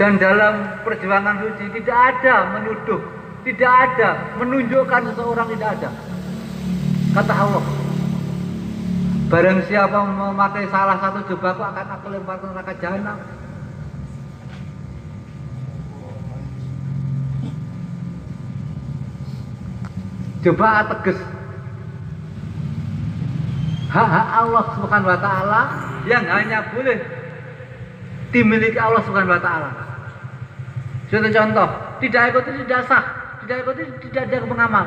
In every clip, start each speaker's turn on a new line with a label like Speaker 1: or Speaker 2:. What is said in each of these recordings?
Speaker 1: Dan dalam perjuangan suci tidak ada menuduh, tidak ada menunjukkan seseorang, tidak ada. Kata Allah, barang siapa memakai salah satu jubahku akan aku lempar ke neraka jahanam. Jubah tegas. Hak-hak Allah Subhanahu wa taala yang hanya boleh dimiliki Allah Subhanahu wa taala. Suatu contoh, tidak ikuti tidak sah, tidak ikuti tidak ada pengamal.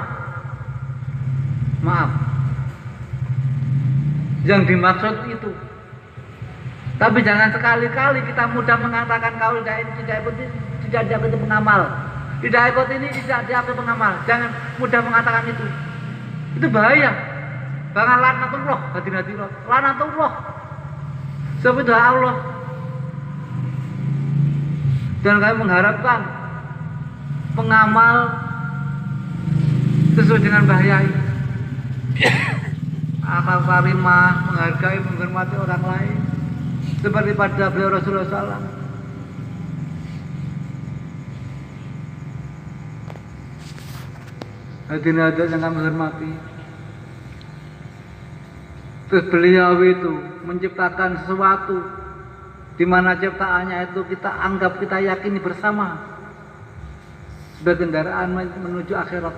Speaker 1: Maaf. Yang dimaksud itu. Tapi jangan sekali-kali kita mudah mengatakan kalau tidak ikuti tidak ikuti pengamal. Tidak ikut ini tidak diakui pengamal. Jangan mudah mengatakan itu. Itu bahaya. Bahkan laknatullah, hati-hati laknatullah. Sebab itu Allah. Dan kami mengharapkan pengamal sesuai dengan bahaya ini. Akal karimah, menghargai, menghormati orang lain. Seperti pada beliau Rasulullah SAW. Hadirin yang kami hormati. Terus beliau itu menciptakan sesuatu di mana ciptaannya itu kita anggap, kita yakini bersama sebagai kendaraan menuju akhirat.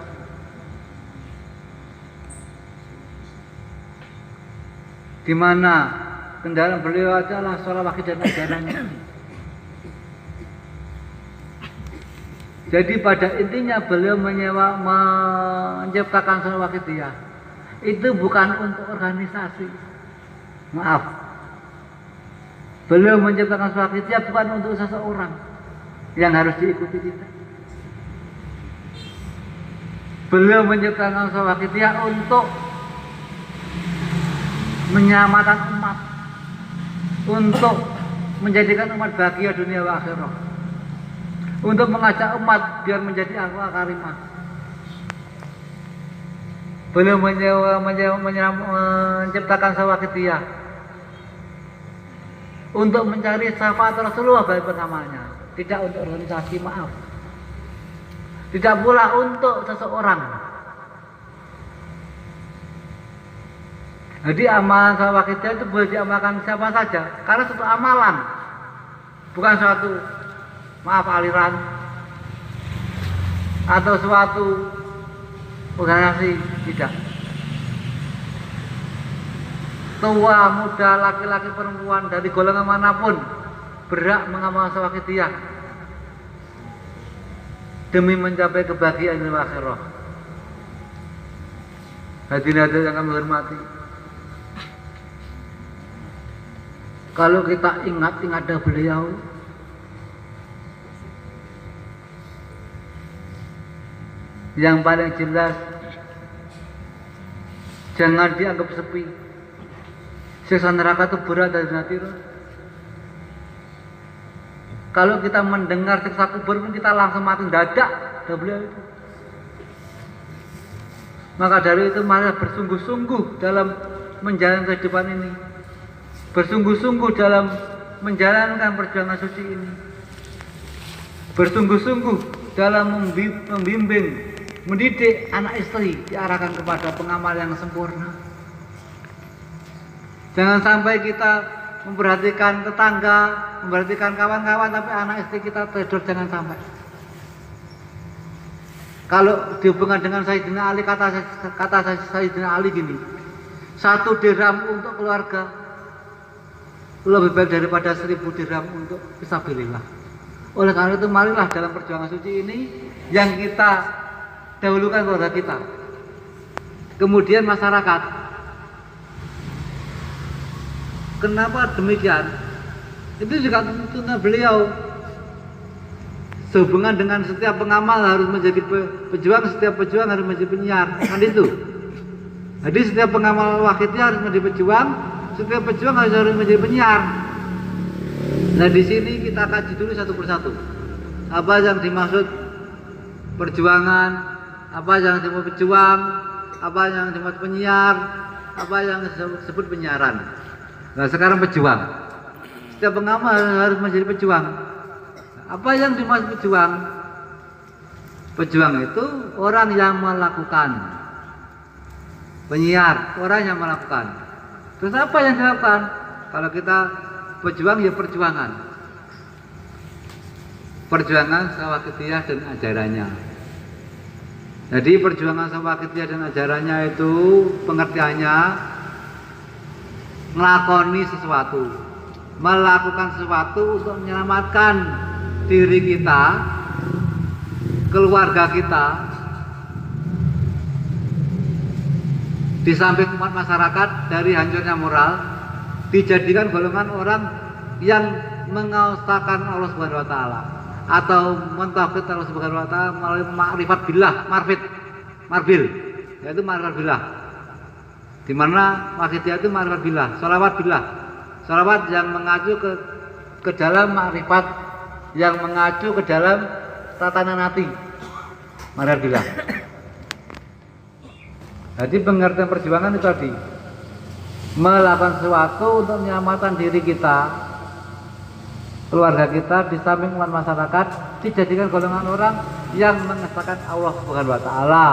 Speaker 1: Di mana kendaraan beliau adalah sholawat dan ajarannya. Jadi pada intinya beliau menciptakan sholawat dia. Itu bukan untuk organisasi. Maaf. Beliau menciptakan sholawat dia bukan untuk seseorang yang harus diikuti kita. Beliau menciptakan sholawat dia untuk menyelamatkan umat, untuk menjadikan umat bahagia dunia wa akhirah, untuk mengajak umat biar menjadi akhlak karimah. Beliau menciptakan sawakitiyah untuk mencari syafaat Rasulullah bagi pengamalnya, tidak untuk organisasi, maaf. Tidak pula untuk seseorang. Jadi amalan sawakitiyah itu boleh diamalkan siapa saja, karena suatu amalan, bukan suatu, maaf, aliran atau suatu organisasi, tidak. Tua, muda, laki-laki, perempuan dari golongan manapun berhak mengamal sawakitiyah demi mencapai kebahagiaan di akhirah. Hadirin yang kami hormati, kalau kita ingat ada beliau, yang paling jelas jangan dianggap sepi. Siksa neraka itu berat dari natira. Kalau kita mendengar siksa kubur pun kita langsung mati dadak, beliau itu. Maka dari itu marilah bersungguh-sungguh dalam menjalani kehidupan ini, bersungguh-sungguh dalam menjalankan perjuangan suci ini, bersungguh-sungguh dalam membimbing, mendidik anak istri diarahkan kepada pengamal yang sempurna. Jangan sampai kita memperhatikan tetangga, memperhatikan kawan-kawan, tapi anak istri kita tidur, jangan sampai. Kalau dihubungkan dengan Sayyidina Ali, kata Sayyidina Ali gini, 1 dirham untuk keluarga lebih baik daripada 1000 dirham untuk fisabilillah. Oleh karena itu marilah dalam perjuangan suci ini yang kita dahulukan keluarga kita, kemudian masyarakat. Kenapa demikian? Itu juga tuntunan beliau. Sehubungan dengan setiap pengamal harus menjadi pejuang, setiap pejuang harus menjadi penyiar, kan itu. Jadi setiap pengamal wakitnya harus menjadi pejuang, setiap pejuang harus menjadi penyiar. Nah di sini kita kaji dulu satu persatu. Apa yang dimaksud perjuangan, apa yang dimaksud pejuang, apa yang dimaksud penyiar, apa yang disebut penyiaran. Nah sekarang pejuang. Setiap pengamal harus menjadi pejuang. Apa yang dimaksud pejuang? Pejuang itu orang yang melakukan. Penyiar, orang yang melakukan. Terus apa yang dilakukan? Kalau kita pejuang ya perjuangan. Perjuangan Sawakitiyah dan ajarannya. Jadi perjuangan Sawakitiyah dan ajarannya itu pengertiannya ngelakoni sesuatu, melakukan sesuatu untuk menyelamatkan diri kita, keluarga kita, di samping umat masyarakat dari hancurnya moral, dijadikan golongan orang yang mengausahkan Allah Subhanahu wa taala atau mentauhid Allah Subhanahu wa taala melalui makrifat billah, marbil, yaitu makrifat billah. Di mana Wakitiyah itu makrifat billah, sholawat yang mengacu ke dalam makrifat, yang mengacu ke dalam tatanan hati, makrifat billah. Jadi pengertian perjuangan itu tadi melakukan sesuatu untuk menyelamatkan diri kita, keluarga kita, di samping umat masyarakat, dijadikan golongan orang yang mengesahkan Allah Subhanahu wa taala.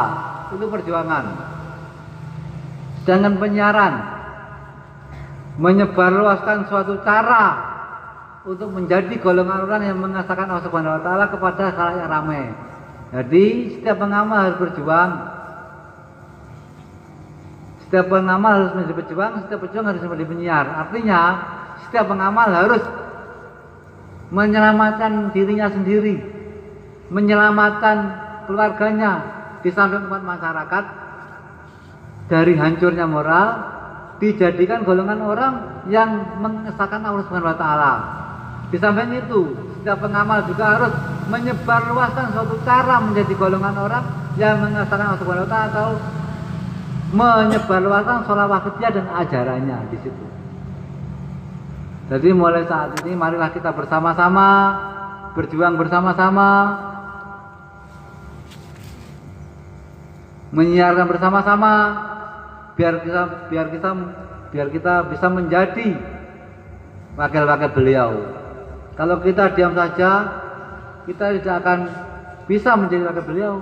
Speaker 1: Itu perjuangan. Jangan penyiaran, menyebarluaskan suatu cara untuk menjadi golongan orang yang mengesahkan Allah Subhanahu wa taala kepada khalayak ramai. Jadi setiap pengamal harus berjuang. Setiap pengamal harus menjadi pejuang, setiap pejuang harus menjadi penyiar. Artinya, setiap pengamal harus menyelamatkan dirinya sendiri, menyelamatkan keluarganya, di samping umat masyarakat dari hancurnya moral, dijadikan golongan orang yang mengesahkan Allah Subhanahu wa taala. Di samping itu, setiap pengamal juga harus menyebarluaskan suatu cara menjadi golongan orang yang mengesahkan Allah Subhanahu wa taala, atau menyebarluaskan sholawatiyah dan ajarannya di situ. Jadi mulai saat ini marilah kita bersama-sama berjuang bersama-sama, menyiarkan bersama-sama biar kita bisa menjadi wakil-wakil beliau. Kalau kita diam saja, kita tidak akan bisa menjadi wakil beliau.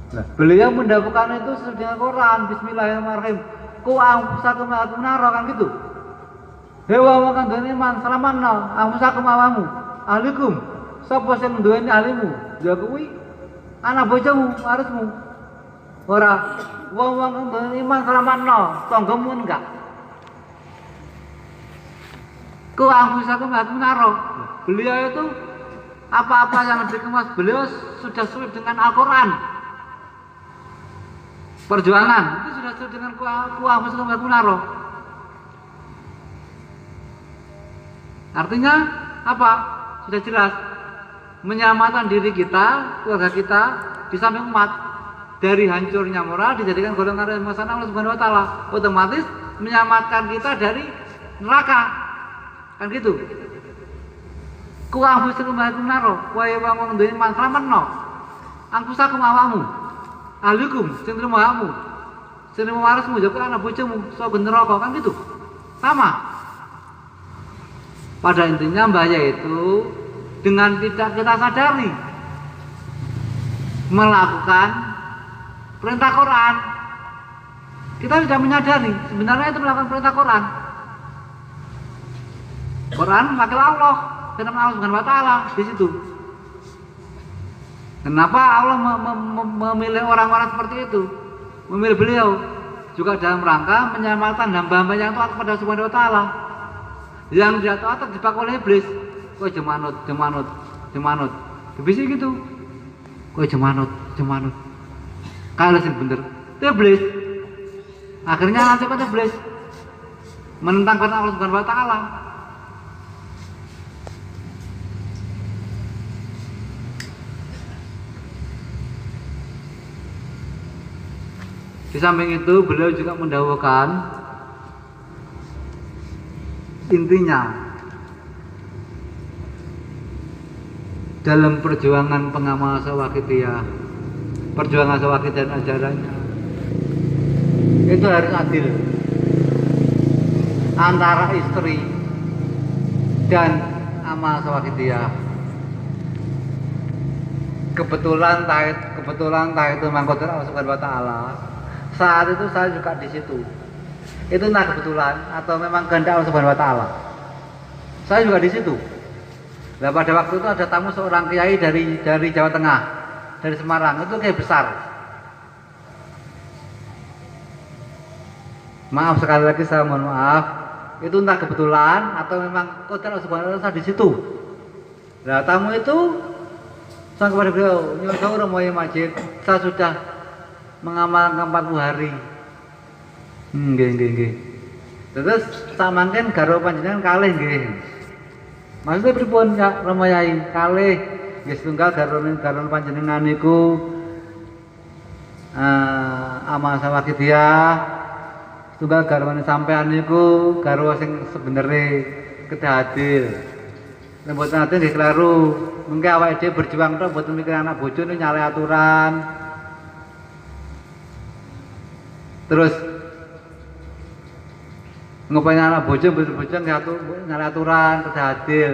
Speaker 1: Nah, beliau mendapatkan itu sesuai dengan Quran. Bismillahirrahmanirrahim. Ku anfusakum atunaro, kan gitu. Dewa makan duweni man salamanno anfusakum awamu ahlikum. Sapa sing duweni ahlimu? Ya kuwi anak bojomu, warismu. Ora wong kang duweni man salamanno tanggamu enggak. Ku anfusakum atunaro. Beliau itu apa-apa yang dikemas beliau sudah sesuai dengan Al-Quran. Perjuangan itu sudah sesuai dengan kuah kunaro. Artinya apa? Sudah jelas, menyelamatkan diri kita, keluarga kita, di samping umat dari hancurnya moral, dijadikan golongan yang mengesahkan Allah Subhanahu wa taala. Otomatis menyelamatkan kita dari neraka. Kan gitu. Kuah kunaro, wae wong duwe manslametno. Angkusakum awamu. Ahlikum, sing terima kamu, sing terima warismu, juga anak bojomu, so neraka, kan gitu. Sama. Pada intinya bahaya itu dengan tidak kita sadari melakukan perintah Quran. Kita tidak menyadari sebenarnya itu melakukan perintah Quran. Quran wakil Allah, dan Allah Subhanahu wa taala di situ. Kenapa Allah memilih orang-orang seperti itu? Memilih beliau juga dalam rangka menyelamatkan hamba-hamba yang taat kepada Subhanahu wa taala. Yang tidak taat terjebak oleh iblis. Kowe jemanut. Bisa gitu. Kowe jemanut. Kalau sing bener, iblis. Akhirnya nanti pada iblis menentang karena Allah Subhanahu wa taala. Di samping itu beliau juga mendahulukan intinya dalam perjuangan pengamal Sawakitiyah, perjuangan Sawakitiyah dan ajarannya itu harus adil antara istri dan amal sawakidiyah. Kebetulan itu mangkotir Allah Subhanahu wa taala. Saat itu saya juga di situ. Itu entah kebetulan atau memang kehendak Allah Subhanahu wa taala. Saya juga di situ. Nah, pada waktu itu ada tamu seorang kiai dari Jawa Tengah, dari Semarang. Itu kiai besar. Maaf sekali lagi, saya mohon maaf. Itu entah kebetulan atau memang kotor Allah Subhanahu wa taala di situ. Nah, tamu itu saya kepada beliau, nyuwun sewu Romoyo Masjid, saya sudah mengamalkan 40 hari. Nggih. Terus tak mangken garwa panjenengan kalih nggih. Maksudnya pripun ya Romoyai? Kalih nggih setunggal garwa panjenengan niku amal sawakidiyah. Setunggal garwane sampean niku garwa sing sebenere kedah adil. Nek mboten adil nggih kleru. Mengke awake dhewe berjuang tok mboten mikir anak bojone nyale aturan. Terus ngopeni anak bojo nyale aturan kedah adil.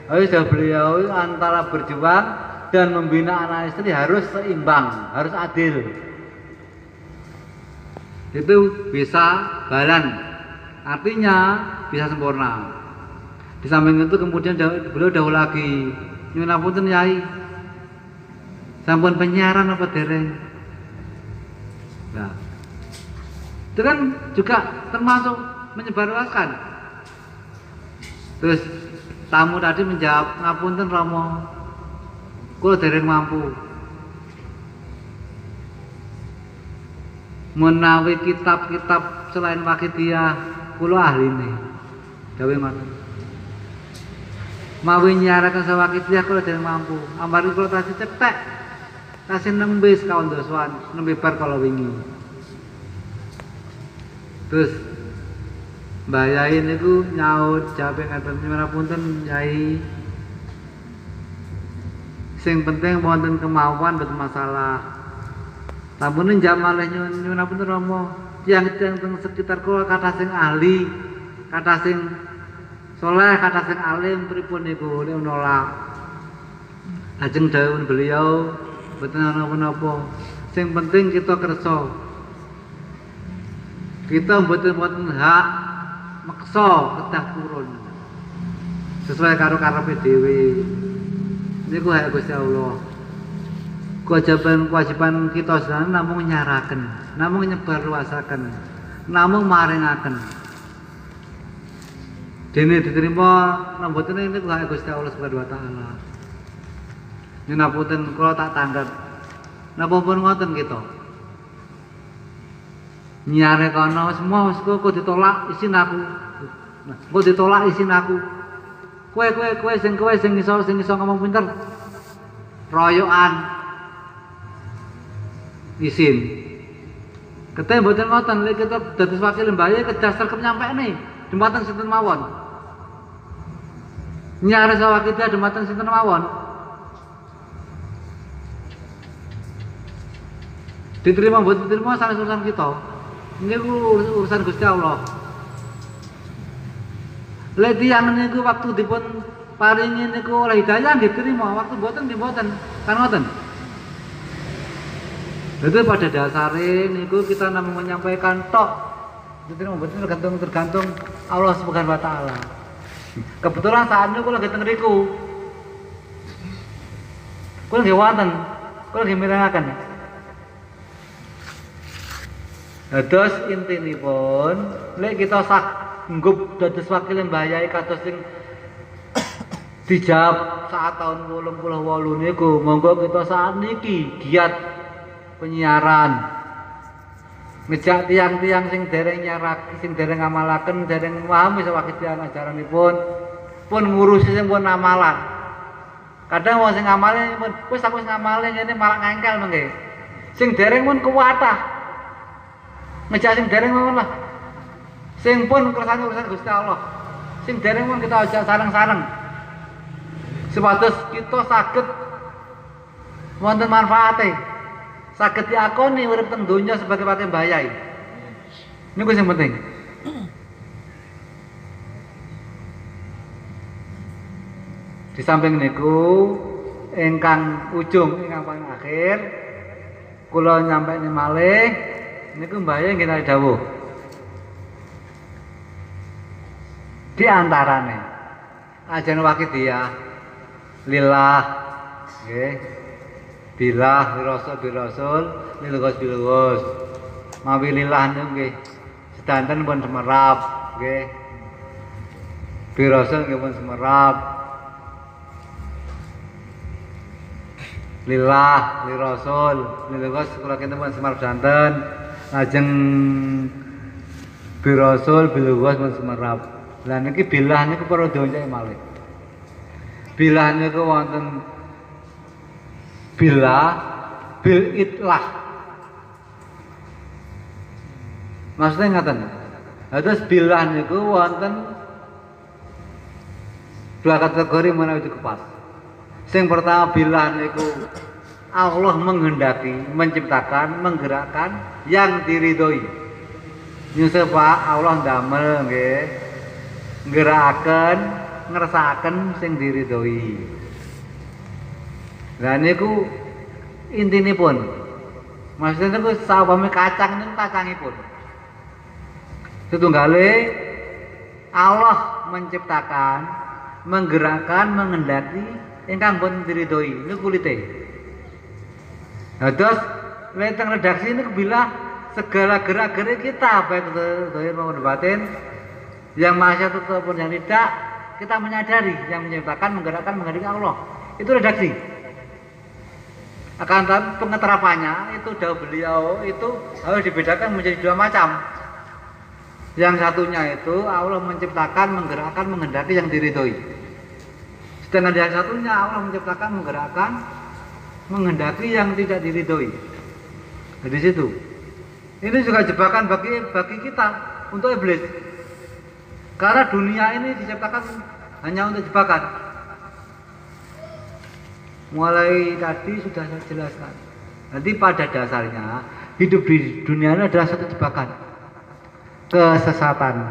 Speaker 1: Ayo sudah beliau antara berjuang dan membina anak istri harus seimbang, harus adil. Itu bisa balan, artinya bisa sempurna. Di samping itu kemudian beliau dahulu lagi, nyuwun apunten Yai, sampun penyiaran apa dereng? Nah, itu kan juga termasuk menyebarluaskan. Terus tamu tadi menjawab, ngapunten Romo, kula dereng mampu. Menawi kitab-kitab selain wakidiyah kula ahline. Dawe ngoten. Mawi nyiaraken sawakidiyah kula dereng mampu. Amarga kula tasih cetek. Tasih nembe sekawan dosaan, nembe bar kala wingi. Terus Mbah Yai niku nyaut jawabe ngaten, nyuwun punten Yai. Sing penting wonten kemauan mboten masalah. Sampun njam malih nyuwun apunten Rama, tiyang-tiyang teng sekitar kula kathah sing ahli, kathah sing saleh, kathah sing alim pripun niku nek nolak. Lajeng dawuh beliau mboten ana apa-apa. Sing penting kita kersa. Kita mboten hak meksa kedah purun. Sesuai karo karepe dhewe. Niku hak Gusti Allah. Kewajiban kita sedaya namung nyaraken, namung nyebarluasaken, namung maringaken. Dene diterima mboten niku hak Gusti Allah Subhanahu wa taala. Yen apunten kula tak tanggap. Napa pun ngoten kita. Nyare kono semua wis kok ditolak isin aku. Kok ditolak isin aku. Kowe sing iso ngomong pinter. Royokan isin. Keteh mboten ngoten lek kita dados wakil mbah Yai kedah sergep nyampekne dumateng sinten mawon. Nyare sawakidiyah dumateng sinten mawon. Diterima mboten diterima sanes urusan kita. Niku urusan Gusti Allah. Lek tiyang niku waktu dipun paringi niku oleh hidayah diterima, waktu mboten nggih mboten. Kan ngoten. Itu pada dasarnya niku kita namung menyampaikan tok. Itu tergantung Allah Subhanahu wa taala. Kebetulan saat niku lagi teng riku. Kula nggih wonten. Kula nggih mirengaken. Dados intinipun lek kita sanggup dados wakil Mbah Yai kados sing dijawab saat tahun 88 niku, monggo kita saat niki giat penyiaran, ngejak tiang-tiang sing dereng nyarak, sing dereng ngamalaken, dereng paham sawakidiyah ajaranipun, pun ngurusi sing pun amalan. Kadang wong sing ngamale pun wis aku wis ngamale ngene malah ngengkel mengke. Sing dereng pun kuwatah. Ngejak sing dereng mawon lah. Sing pun kersane urusan Gusti Allah. Sing dereng pun kita ajak sareng-sareng. Supados kita saged wonten manfaate. Saged diakoni urip teng donya sebagai wakil Mbah Yai. Niku sing penting. Di samping niku ingkang ujung ingkang paling akhir kula nyampeni malih niku mbahyang nggih dawuh. Di antarane ajan wakidiyah lillah nggih billah birasul bilghos mawi lillah niku nggih sedanten pun semerap nggih birasul nggih pun semerap lillah lirasul bilghos kula kinten pun semerap sedanten lajeng birasul bilghos pun semerap. Lah niki billah niku para doncake malih. Billah niku wonten billah bil itlah. Maksudnya ngaten. Terus billah niku wonten dua kategori menawi dikepas. Sing pertama billah niku Allah menghendaki, menciptakan, menggerakkan yang diridhoi. Nyusul Pak Allah ndamel nggih. Ngerakaken, ngersakaken sing diridhoi. Lah niku intinipun. Maksudnya niku sawame kacang niku kacangipun. Setunggale Allah menciptakan, menggerakkan, mengendaki ingkang boten diridhoi niku kulite. Nah, terus teng redaksi niku bila segala gerak-gerik kita baik zahir maupun batin yang masyarakat ataupun yang tidak, kita menyadari yang menciptakan, menggerakkan, menghendaki Allah. Itu redaksi. Akan tetapi pengeterapannya itu dawuh beliau itu harus dibedakan menjadi dua macam. Yang satunya itu Allah menciptakan, menggerakkan, menghendaki yang diridhoi. Sedangkan yang satunya Allah menciptakan, menggerakkan, menghendaki yang tidak diridhoi. Di situ. Ini juga jebakan bagi kita untuk iblis. Karena dunia ini diciptakan hanya untuk jebakan. Mulai tadi sudah saya jelaskan. Nanti pada dasarnya hidup di dunia ini adalah satu jebakan, kesesatan.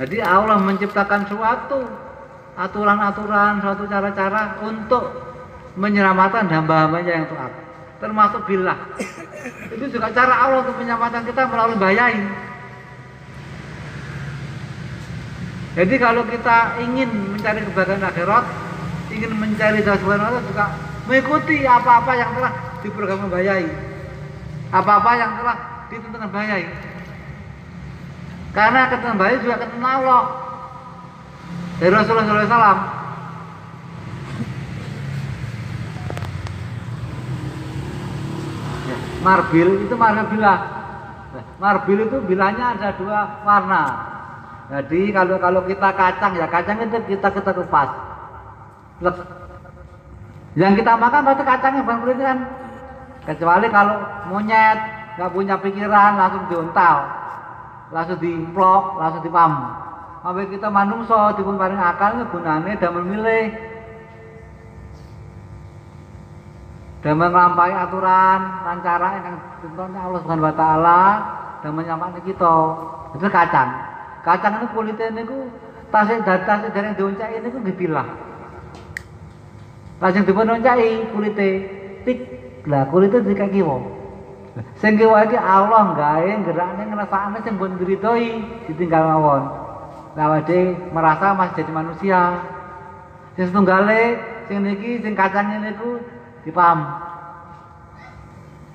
Speaker 1: Jadi Allah menciptakan suatu aturan-aturan, suatu cara-cara untuk menyelamatkan hamba-hambanya yang taat. Termasuk billah. Itu juga cara Allah untuk menyelamatkan kita melalui bayain. Jadi kalau kita ingin mencari kebahagiaan akhirat, ingin mencari Allah Subhanahu wa taala juga mengikuti apa-apa yang telah diprogramkan bayai. Apa-apa yang telah ditentukan bayai. Karena ketentuan bayai juga ketentuan Allah. Dari Rasulullah SAW. Marbil itu marbil bilah. Marbil itu bilahnya ada dua warna. Jadi kalau kita kacang ya kacang itu kita kupas. Yang kita makan pasti kacangnya bukan kulit kan. Kecuali kalau monyet nggak punya pikiran langsung diontal, langsung diimplok, langsung dipam. Sampai kita manungso dipun paring akal gunane damel milih, damel nglampahi aturan, cara yang ditentukan Allah Subhanahu wa taala, damel nyampakne kita. Itu kacang. Kacang itu kulitnya niku tasik dari dioncai niku dipilah. Lajeng dipun oncai kulite tik. Lah kulite dikek kiwa. Sing kiwa iki Allah gawe gerakne ngrasakne sing mbon diridhoi ditinggal mawon. Lah awake merasa masih jadi manusia. Sing setunggale sing niki sing kacangnya niku dipaham.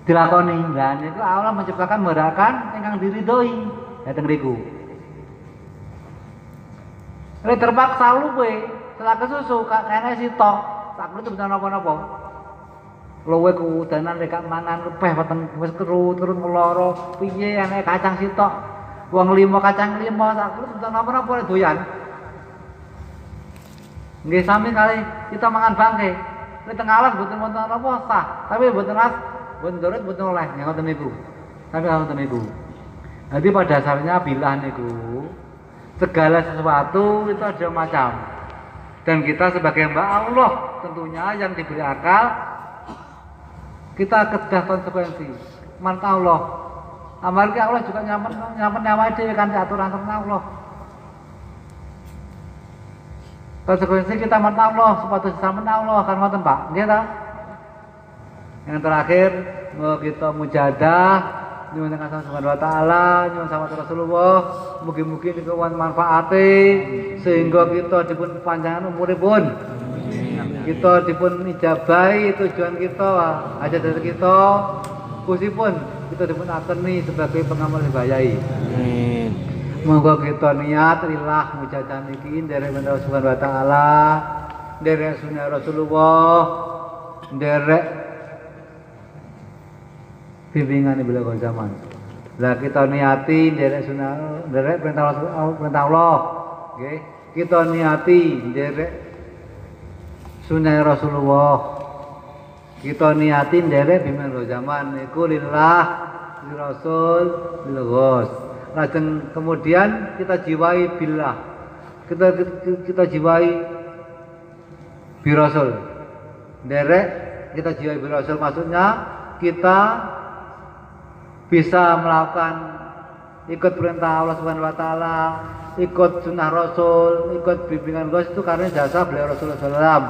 Speaker 1: Dilakoni. Lah niku Allah menciptakan merakan ingkang diridhoi. Dateng riku. Lek terpaksa luwe, setelah kesusu kene sitok, sak kulit bisa napa-napa. Luwe kudanan lek mangan lepeh weteng wis turun meloro, piye enek kacang sitok. Wong 5 kacang 5 sak kulit bisa napa-napa doyan. Nggih sami kali kita mangan bangke. Lek teng alas mboten wonten napa sah, tapi mboten as, mboten doret mboten oleh ngoten niku. Tapi ngoten niku. Jadi pada dasarnya bilah niku segala sesuatu itu ada macam, dan kita sebagai hamba Allah tentunya yang diberi akal kita kedah konsekuensi mantap Allah. Amarga Allah juga nyampen nyawa dhewe kan aturan Allah. Konsekuensi kita mata Allah, sepatu sesama Allah kan ngoten Pak. Nggih ta? Yang terakhir kita mujahadah nyuwun Allah Subhanahu wa taala, nyuwun sama Rasulullah, mugi-mugi niku manfaate sehingga kita dipun panjangan umuripun. Kita dipun ijabahi tujuan kita, hajat dari kita, kusipun kita dipun ateni sebagai pengamal bayai. Amin. Monggo kita niat lillah mujahadah niki nderek Allah Subhanahu wa taala, nderek sunah Rasulullah, nderek bimbingan beliau zaman. Lah kita niati nderek sunah, nderek perintah Allah, nggih. Kita niati nderek sunah Rasulullah. Kita niati nderek bimbingan zaman niku lillah, li Rasul, bil Ghos. Lajeng kemudian kita jiwai billah. Kita jiwai bi Rasul. Nderek kita jiwai bi Rasul maksudnya kita bisa melakukan ikut perintah Allah Subhanahu wa taala, ikut sunnah Rasul, ikut bimbingan Ghos itu karena jasa beliau Rasulullah SAW.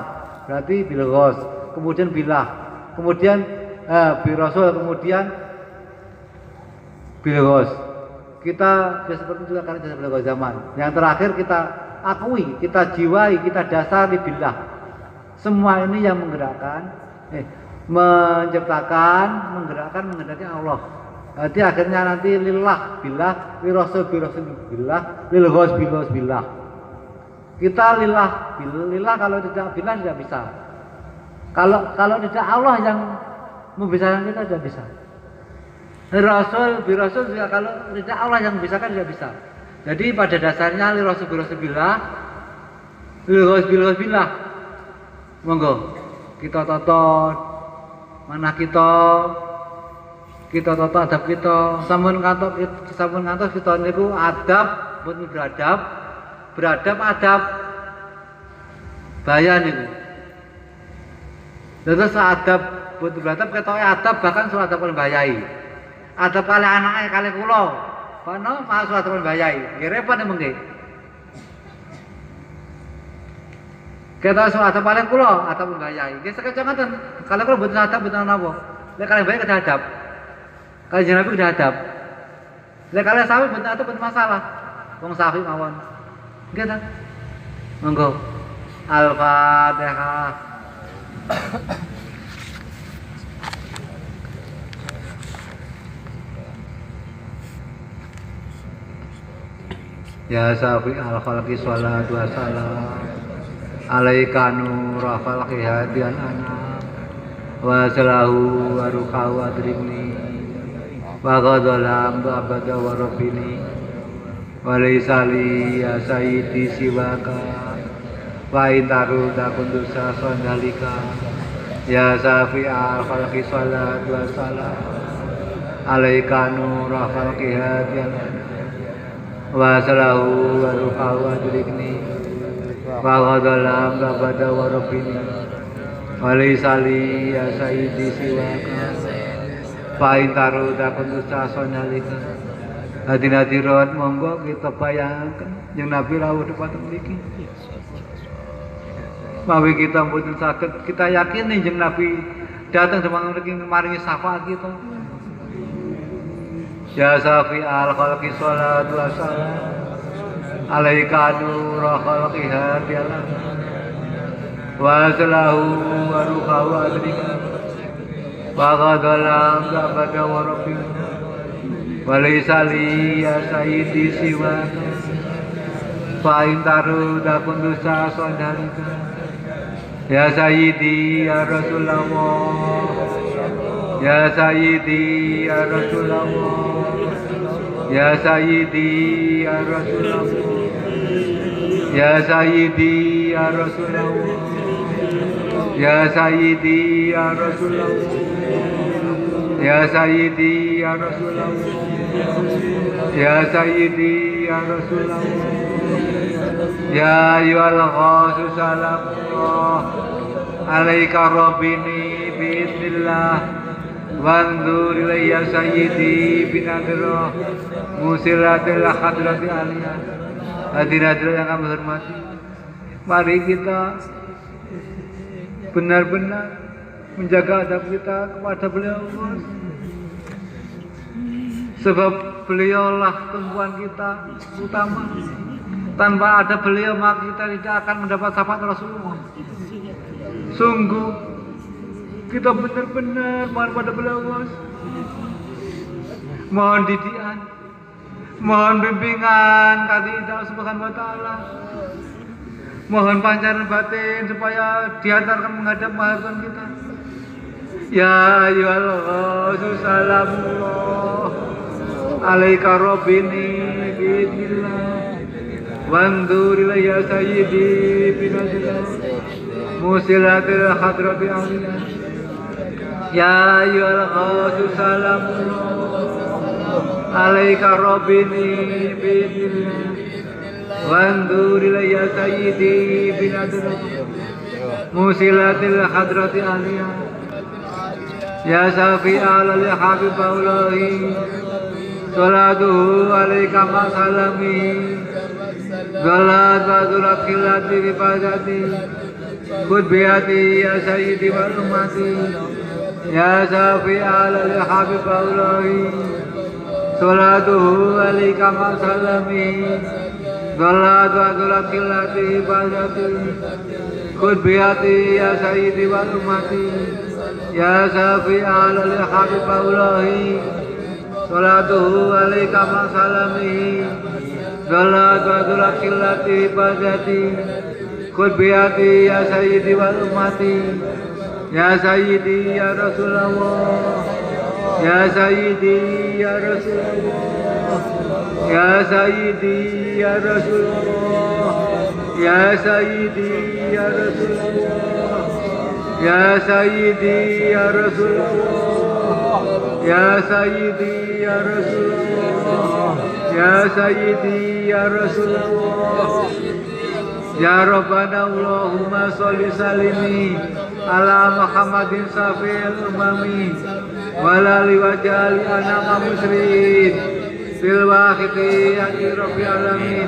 Speaker 1: Berarti bil Ghos, kemudian billah, kemudian bi Rasul, kemudian bil Ghos. Kita seperti itu juga karena jasa beliau zaman. Yang terakhir kita akui, kita jiwai, kita dasari billah. Semua ini yang menggerakkan, menciptakan, menggerakkan Allah. Jadi akhirnya nanti lillah billah, li Rasul billah, lil Ghos billah. Kita lillah kalau tidak billah tidak bisa. Kalau tidak Allah yang membisarkan kita tidak bisa. Rasul juga kalau tidak Allah yang membisarkan tidak bisa. Jadi pada dasarnya li Rasul billah, lil Ghos billah. Monggo kita tonton mana kita tata adab kita, sampun ngantos kita niku adab boten beradab adab bayan niku. Terus adab boten beradab ketoke adab bahkan surat adab bayai. Adab kali anake kali kula. Kono mas surat adab bayai. Nggih repot mengke. Kita surat adab kali kula adab bayai. Nggih sekecok ngoten. Kali kula boten adab boten napa. Lek kali bayai kedah adab. Kalau Nabi sudah adab. Lek kalian sawi betul atau betul masalah. Wong sawi mawon. Nggih ta? Monggo. Al-Fatihah. Ya Safi al-Khalqi sholatu wassalam alaika nur falqi hadiyan ana wa salahu wa ruqahu adribni wa ghadalam abada wa rabbini wa laisali ya sayyidi siwaka wa intaru dakundusa sondalika ya Safi al-Khalqi sholatu wassalam alaika nur falqi hadiyan wa salahu wa ruqahu adribni wa ghadalam abada wa rabbini wa laisali ya sayyidi siwaka Pain taruh dakun dusta sonalika hadirat monggo kita bayangkan yang Nabi rawuh depan mriki mawi kita mboten saged kita yakin yang Nabi datang depan mriki maringi syafaat kita ya Safi al-Khalqi sholatu wassalam alaika nur khalqi hadiyalah wa salahu wa ruqahu adrika wa ghadalam abada wa rabbi wa laysa li ya sayyidi siwa fa intaru dakun dusa sonalika ya sayyidi ya Rasulullah ya sayyidi ya Rasulullah ya sayyidi ya Rasulullah ya sayyidi ya Rasulullah ya sayyidi ya Rasulullah ya sayyidi ya Rasulullah ya sayyidi ya Rasulullah ya ayyuhal ghaus salamullah alaika rabbini biidznillah wanzur ilayya sayyidi binadra musiratil hadrati aliyah hadirat yang kami hormati Mari kita benar-benar menjaga adab kita kepada beliau, sebab beliaulah tumpuan kita utama. Tanpa ada beliau maka kita tidak akan mendapat syafaat Rasulullah. Sungguh kita benar-benar mohon pada beliau, mohon didikan, mohon bimbingan kali Allah Subhanahu wa taala. Mohon pancaran batin supaya diantarkan menghadap Tuhan kita. Ya ayyuhal salamullah alaika rabbini bismillah wandur ya sayyidi binazillah musilatil hadrati aliyah. Ya ayyuhal salamullah alaika rabbini bismillah wandur ya sayyidi binazillah musilatil hadrati aliyah. Ya Syafi'al li Habiballahi salatuhu alaika ma salami galat bazurat khilati bifadati khud bihati ya sayyidi wal ummati. Ya Syafi'al li Habiballahi salatuhu alaika ma salami galat bazurat khilati bifadati khud bihati ya sayyidi wal ummati. Ya Syafi'al li Habiballahi salatuhu alaika ma salamihi galat badulat khilati bajati khud bihati ya sayyidi wal ummati. Ya sayyidi ya Rasulullah, ya sayyidi ya Rasulullah, ya sayyidi ya Rasulullah, ya sayyidi ya Rasulullah, ya sayyidi ya Rasulullah, ya sayyidi ya Rasulullah, ya sayyidi ya Rasulullah. Ya Rabbana Allahumma sholli salimi ala Muhammadin safil umami walali wajali anama musrin fil waqiti ya Rabbi alamin.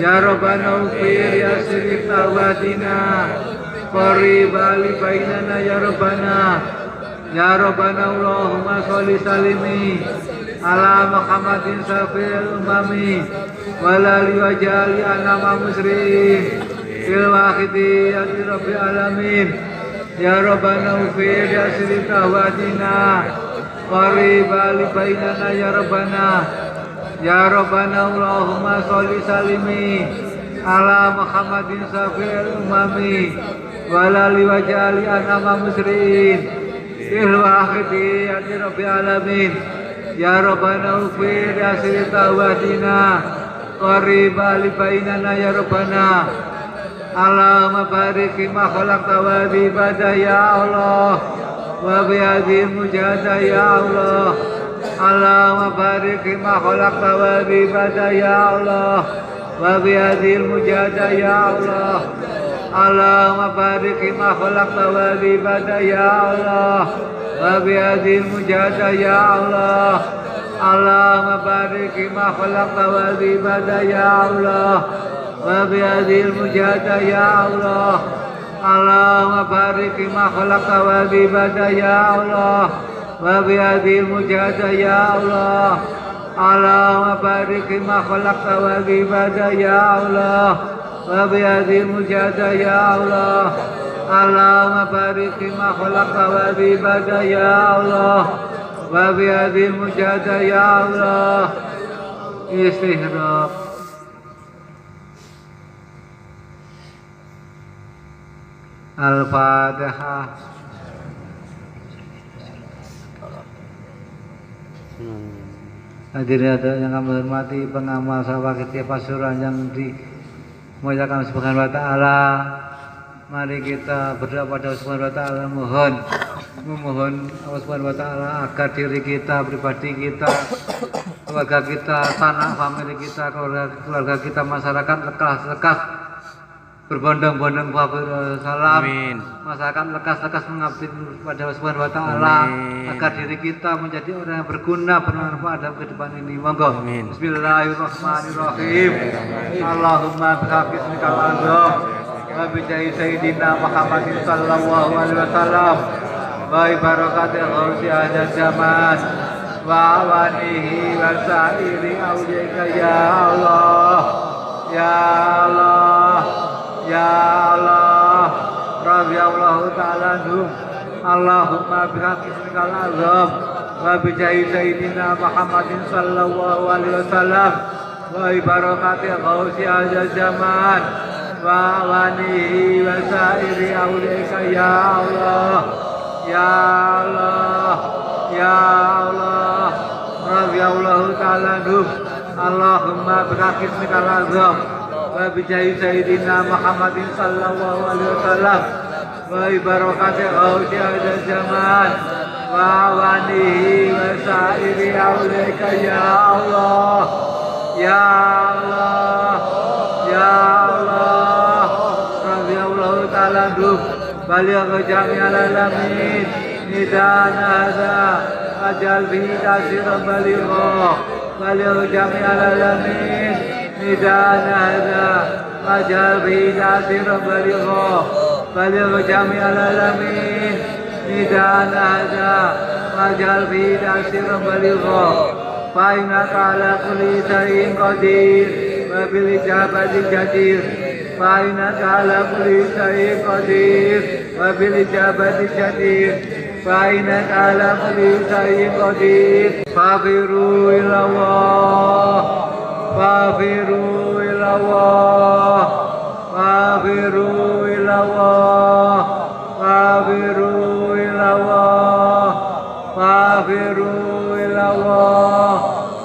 Speaker 1: Ya Rabbana ufir ya sirif tawatina qarib ali bainana ya Rabbana. Ya Rabbana Allahumma sholli salimi ala Muhammadin safil umami walali wajali anama musrin fil waqiti ya Rabbi alamin. Ya Rabbana ufir ya sirif tawatina qarib ali bainana ya Rabbana. Ya Rabbana Allahumma sholli salimi ala Muhammadin safil umami walali wajali anama musrin fil waqiti ya Rabbi alamin. Ya Rabbana ufir ya sirif tawatina qarib ali bainana ya Rabbana. Allahumma barik ma khalaqta wa bi ibadah ya Allah wa bi hadhil mujahadah ya Allah. Allahumma barik ma khalaqta wa bi ibadah ya Allah wa bi hadhil mujahadah ya Allah. Allahumma barik ma khalaqta wa bi ibadah ya Allah wa bi hadhil mujahadah ya Allah. Allahumma barik ma khalaqta wa bi ibadah ya Allah wa bi hadhil mujahadah ya Allah. Allahumma barik ma khalaqta wa bi ibadah ya Allah wa bi hadhil mujahadah ya Allah. Allahumma barik ma khalaqta wa bi ibadah ya Allah wa bi hadhil mujahadah ya Allah. Allahumma barik ma khalaqta wa bi ibadah ya Allah wa bi hadhil mujahadah ya Allah. Istighfar. Al-Fatihah. Hadirin yang kami hormati, pengamal sawah Kitab Pasuruan yang dimuliakan Subhanahu wa taala. Mari kita berdoa pada Allah Subhanahu wa taala, memohon Allah Subhanahu wa taala agar diri kita, pribadi kita, keluarga kita, tanah famili kita, keluarga kita, masyarakat lekas berbondong-bondong salam. Amin. Masyarakat lekas mengabdi pada Allah Subhanahu wa taala agar diri kita menjadi orang yang berguna, bermanfaat dalam kehidupan ini. Monggo. Bismillahirrahmanirrahim. Allahumma bihaqqi ismikal a'zam wa bi jahi sayyidina Muhammadin sallallahu alaihi wasallam wa bi barakati ghausi hadzal zaman wa awanihi wa sa'iri awliyaika ya Allah ya Allah ya Allah radhiyallahu ta'ala anhum Allahumma bihaqqikal azam wa bi jahi sayyidina Muhammadin sallallahu alaihi wasallam wa bi barakati ghausi hadzal zaman wa awanihi wa sa'iri awliyaika ya Allah ya Allah ya Allah radhiyallahu ta'ala anhum Allahumma bihaqqikal azam wa bi jahi sayyidina Muhammadin sallallahu alaihi wasallam wa bi barakati ghausi hadzal zaman wa awanihi wa sa'iri awliyaika ya Allah ya Allah ya Allah radhiyallahu ta'ala anhum baligh jami'al alamin nidan hadza ajal bihi tasira baligh jami'al alamin nidan hadza ajal bihi tasira baligh jami'al alamin nidan hadza ajal bihi tasira fa innaka ala kulli shay'in qadir wa bil ijabati jadir fa innaka ala kulli shay'in qadir wa bil ijabati jadir fa innaka ala kulli shay'in qadir fafiru ila Allah fafiru ila Allah fafiru ila Allah fafiru ila Allah fafiru ila Allah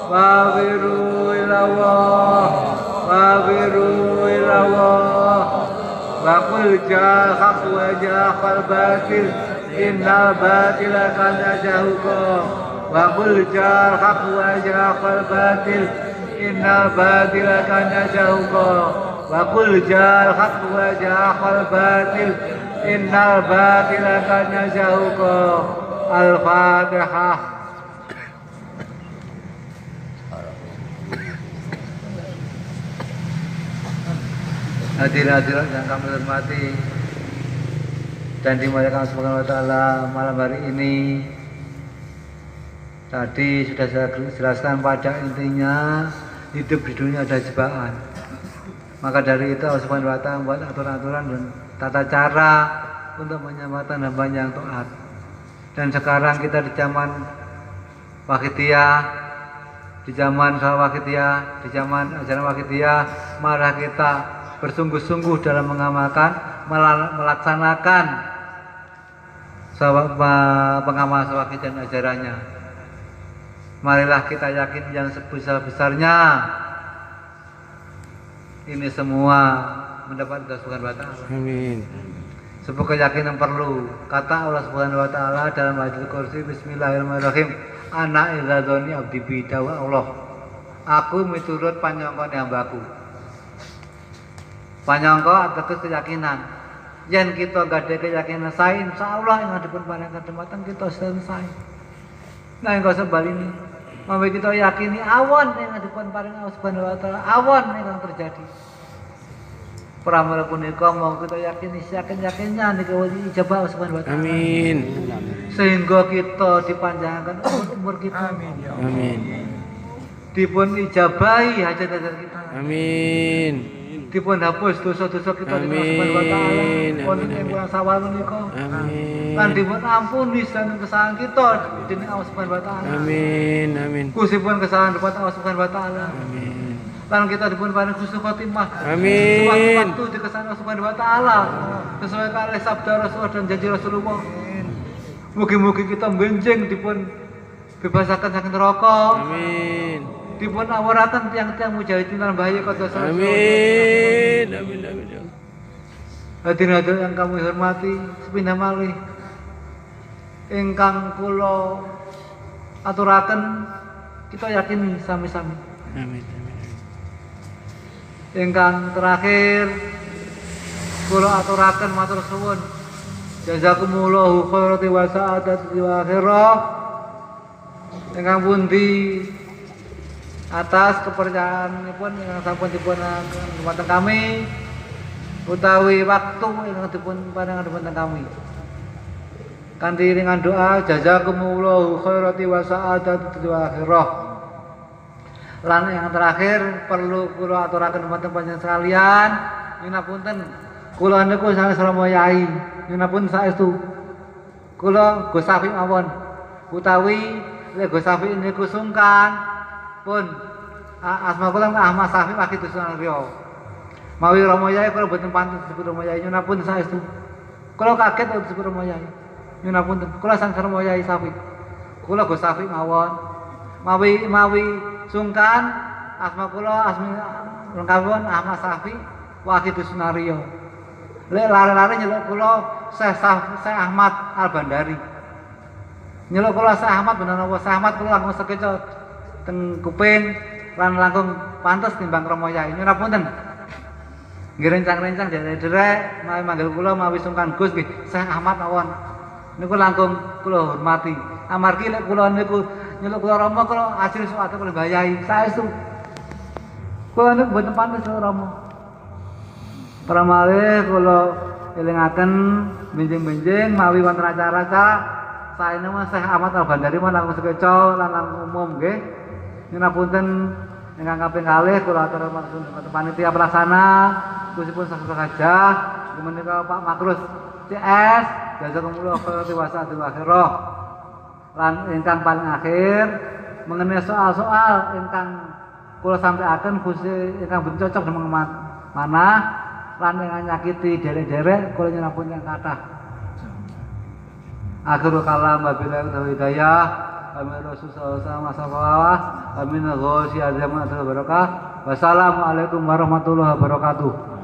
Speaker 1: fafiru ila Allah fafiru ila Allah wa qul ja'al haqq wa ja'al batil innal batila kana zahuqa wa qul ja'al haqq wa ja'al batil innal batila kana zahuqa wa qul ja'al haqq wa ja'al batil innal batila kana zahuqa Al-Fatihah. Hadirin-hadirin yang kami hormati dan dimuliakan Subhanahu wa taala, malam hari ini tadi sudah saya jelaskan pada intinya hidup di dunia ada cobaan. Maka dari itu Allah Subhanahu wa taala membuat aturan-aturan dan tata cara untuk menyelamatkan hamba yang taat. Dan sekarang kita di zaman Wahidiyah, di zaman Wahidiyah, di zaman ajaran Wahidiyah, mari kita bersungguh-sungguh dalam mengamalkan, melaksanakan pengamal Wahidiyah dan ajarannya. Marilah kita yakin yang sebesar-besarnya ini semua mendapat ridha Subhanahu wa taala. Amin. Sebuah keyakinan perlu. Kata Allah Subhanahu wa taala dalam hadits qudsi, bismillahirrahmanirrahim, ana idza dzanni abdi bi Allah. Aku miturut panyangkane hambaku. Panyangka ateges keyakinan. Yen kita gadhe keyakinan sae, insyaallah ing ngadepun paring kadematan kita selesai. Nah, engko sebaline, mawon kita yakini awan ing ngadepun paring Allah Subhanahu wa taala, awan yang terjadi. Pramila punika mau kita yakini yakin-yakinnya niku ijabah Subhanahu wa taala. Amin. Sehingga kita dipanjangkan umur kita. Amin. Amin. Dipun ijabahi hajat-hajat kita. Amin. Dipun hapus dosa-dosa kita dengan Subhanahu wa taala. Pun ing sawal menika. Amin. Lan dipun ampuni saking kesalahan kita dening Allah Subhanahu wa taala. Amin. Amin. Kusipun kesalahan depan Allah Subhanahu wa taala. Amin. Lan kita dipun paring husnul khotimah. Amin. Waktu di kesan Allah Subhanahu wa taala sesuai kalih sabda Rasulullah dan janji Rasulullah. Amin. Mugi-mugi kita benjing dipun bebasaken saking neraka. Amin. Dipun awaraken tiang-tiang mujahidin lan bahaya kada salah. Amin. Amin. Amin. Hadirin yang kami hormati, sepindah malih ingkang kula aturaken kita yakini sami-sami. Amin. Ingkang terakhir kula aturaken matur suwun jazakumullahu khairan wa sa'adati wa akhirah ingkang pundi atas kepercayaanipun ingkang sampun dipun dumateng kami utawi waktu ingkang dipun paringaken dumateng kami. Kanthi ringan doa jazakumullahu khairati wa sa'adati wa akhirah. Lan yang terakhir perlu kula aturaken dumateng panjenengan sekalian, nyunapunten kula niku sanes Rama Yai, nyunapunten saestu. Kula Gus Safi mawon utawi lek Gus Safi niku sungkan pun asma kula Ahmad Safi Wakil Dusun Riyo. Mawi Rama Yai kula boten pantes disebut Rama Yai, nyunapunten saestu. Kula kaget kok disebut Rama Yai. Nyunapunten kula sang Rama Yai Safi. Kula Gus Safi mawon. Mawi sungkan asma kula asmi lengkapipun Ahmad Safi Wakil Dusun Riyo. Lek lare-lare nyeluk kula Syekh Ahmad Al-Bandari. Nyeluk kula Syekh Ahmad bener napa Syekh Ahmad kula langkung sekeca teng kuping lan langkung pantes timbang Rama Yai. Nyunapunten. Nggih rencang-rencang derek mawi manggil kula mawi sungkan Gus nggih Syekh Ahmad mawon. Niku langkung kula hormati. Amargi lek kula niku nyeluk kula Rama kula ajeng sok ate kula mbayai saestu. Kula niku mboten pantes Rama. Para malih kula elingaken benjing-benjing mawi wonten acara-acara saene Mas Syekh Ahmad Al-Bandari langkung sekeca lan langkung umum nggih. Nyunapunten ingkang kaping kalih kula aturaken panitia pelaksana khususipun saja menika Pak Makrus CS jazakumullah khairan wa sa'atul akhirah. Lan ingkang paling akhir mengenai soal-soal ingkang kula sampaikan khusus ingkang boten cocok dengan mana lan ingkang nyakiti derek-derek kula nyunapunten kathah. Akhirul kalam wabillahi hidayah. Amin Rasulullah sallallahu amin ghosi azam barakah. Wassalamualaikum warahmatullahi wabarakatuh.